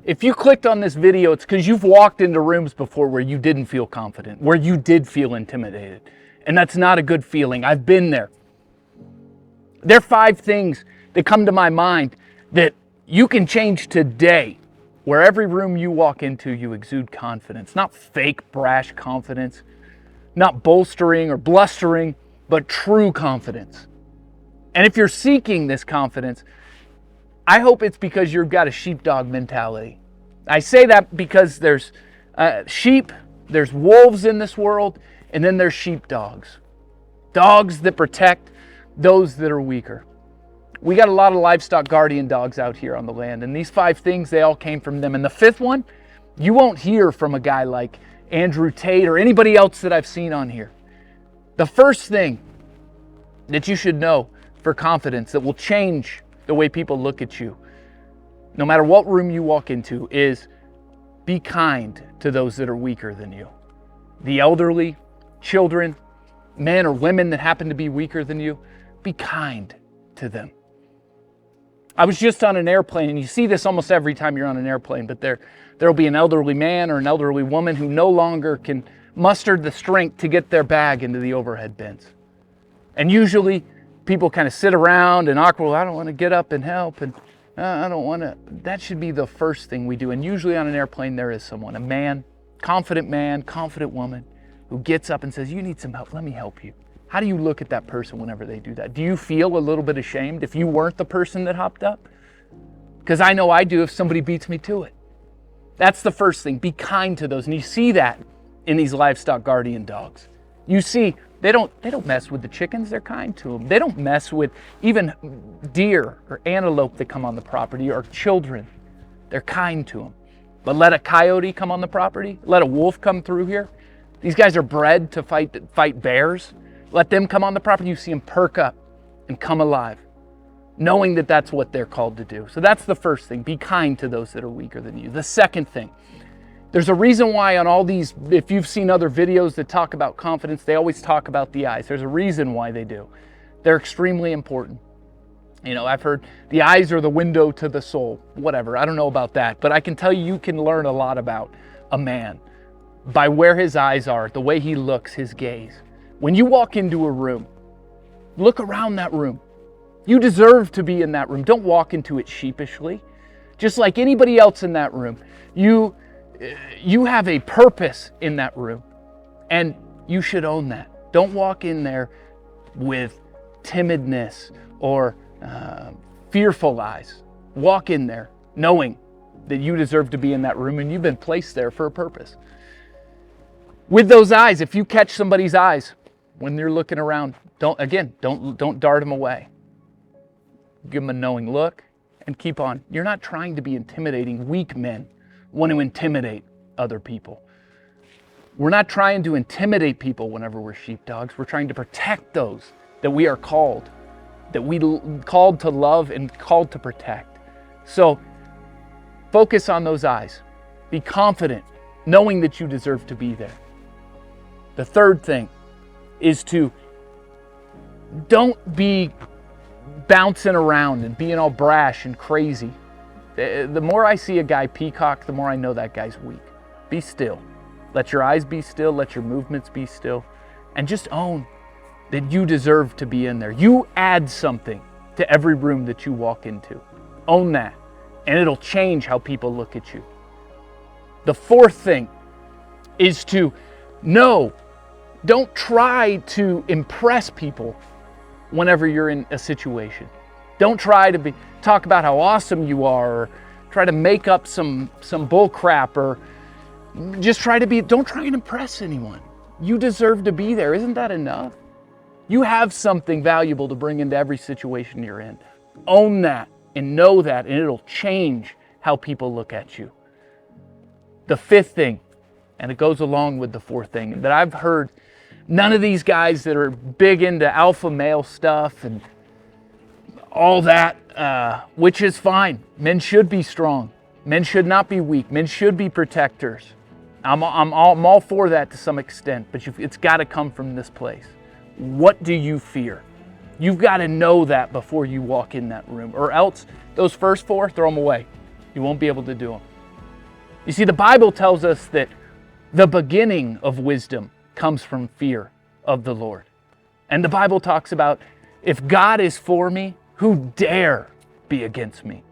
If you clicked on this video, it's because you've walked into rooms before where you didn't feel confident, where you did feel intimidated. And that's not a good feeling. I've been there. There are 5 things that come to my mind that you can change today, where every room you walk into, you exude confidence. Not fake, brash confidence, not bolstering or blustering, but true confidence. And if you're seeking this confidence, I hope it's because you've got a sheepdog mentality. I say that because there's sheep, there's wolves in this world, and then there's sheepdogs. Dogs that protect those that are weaker. We got a lot of livestock guardian dogs out here on the land, and these 5 things, they all came from them. And the 5th one, you won't hear from a guy like Andrew Tate or anybody else that I've seen on here. The first thing that you should know for confidence that will change the way people look at you, no matter what room you walk into, is be kind to those that are weaker than you. The elderly, children, men or women that happen to be weaker than you, be kind to them. I was just on an airplane, and you see this almost every time you're on an airplane, but there'll be an elderly man or an elderly woman who no longer can muster the strength to get their bag into the overhead bins. And usually people kind of sit around and awkward, I don't want to get up and help, and I don't want to. That should be the first thing we do. And usually on an airplane there is someone, a man, confident woman, who gets up and says, you need some help, let me help you. How do you look at that person whenever they do that? Do you feel a little bit ashamed if you weren't the person that hopped up? Because I know I do if somebody beats me to it. That's the first thing. Be kind to those. And you see that in these livestock guardian dogs. You see, they don't mess with the chickens, they're kind to them. They don't mess with even deer or antelope that come on the property or children. They're kind to them. But let a coyote come on the property, let a wolf come through here. These guys are bred to fight bears. Let them come on the property, you see them perk up and come alive, knowing that that's what they're called to do. So that's the first thing. Be kind to those that are weaker than you. The second thing, there's a reason why on all these, if you've seen other videos that talk about confidence, they always talk about the eyes. There's a reason why they do. They're extremely important. You know, I've heard the eyes are the window to the soul. Whatever, I don't know about that, but I can tell you, you can learn a lot about a man by where his eyes are, the way he looks, his gaze. When you walk into a room, look around that room. You deserve to be in that room. Don't walk into it sheepishly. Just like anybody else in that room, you have a purpose in that room, and you should own that. Don't walk in there with timidness or fearful eyes. Walk in there knowing that you deserve to be in that room and you've been placed there for a purpose. With those eyes, if you catch somebody's eyes when they're looking around, don't dart them away. Give them a knowing look and keep on. You're not trying to be intimidating. Weak men want to intimidate other people. We're not trying to intimidate people whenever we're sheepdogs. We're trying to protect those that we are called to love and called to protect. So focus on those eyes. Be confident, knowing that you deserve to be there. The third thing is to don't be bouncing around and being all brash and crazy. The more I see a guy peacock, the more I know that guy's weak. Be still. Let your eyes be still. Let your movements be still. And just own that you deserve to be in there. You add something to every room that you walk into. Own that. And it'll change how people look at you. The fourth thing is to know. Don't try to impress people whenever you're in a situation. Don't try to talk about how awesome you are, or try to make up some bull crap, or just don't try and impress anyone. You deserve to be there. Isn't that enough? You have something valuable to bring into every situation you're in. Own that and know that, and it'll change how people look at you. The fifth thing, and it goes along with the fourth thing, that I've heard none of these guys that are big into alpha male stuff and all that, which is fine. Men should be strong. Men should not be weak. Men should be protectors. I'm all for that to some extent, but it's got to come from this place. What do you fear? You've got to know that before you walk in that room, or else those first four, throw them away. You won't be able to do them. You see, the Bible tells us that the beginning of wisdom comes from fear of the Lord. And the Bible talks about, if God is for me, who dare be against me?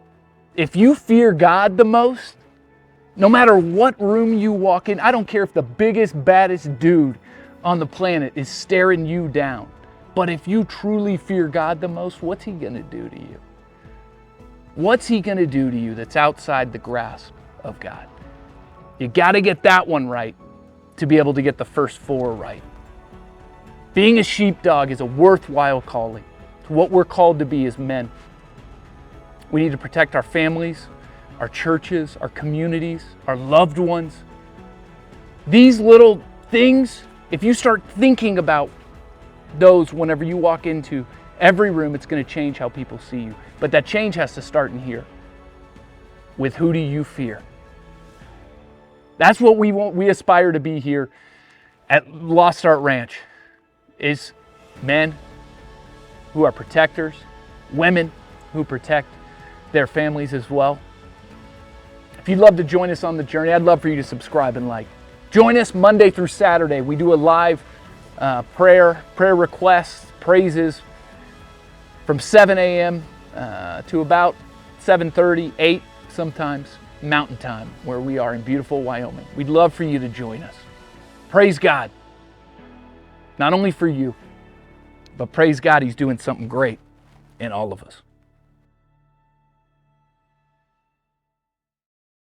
If you fear God the most, no matter what room you walk in, I don't care if the biggest, baddest dude on the planet is staring you down. But if you truly fear God the most, what's He going to do to you? What's He going to do to you that's outside the grasp of God? You got to get that one right to be able to get the first 4 right. Being a sheepdog is a worthwhile calling. It's what we're called to be as men. We need to protect our families, our churches, our communities, our loved ones. These little things, if you start thinking about those whenever you walk into every room, it's going to change how people see you. But that change has to start in here. With who do you fear? That's what we aspire to be here at Lost Art Ranch, is men who are protectors, women who protect their families as well. If you'd love to join us on the journey, I'd love for you to subscribe and like. Join us Monday through Saturday. We do a live prayer requests, praises from 7 a.m. To about 7:30, 8 sometimes, Mountain Time, where we are in beautiful Wyoming. We'd love for you to join us. Praise God. Not only for you, but praise God, He's doing something great in all of us.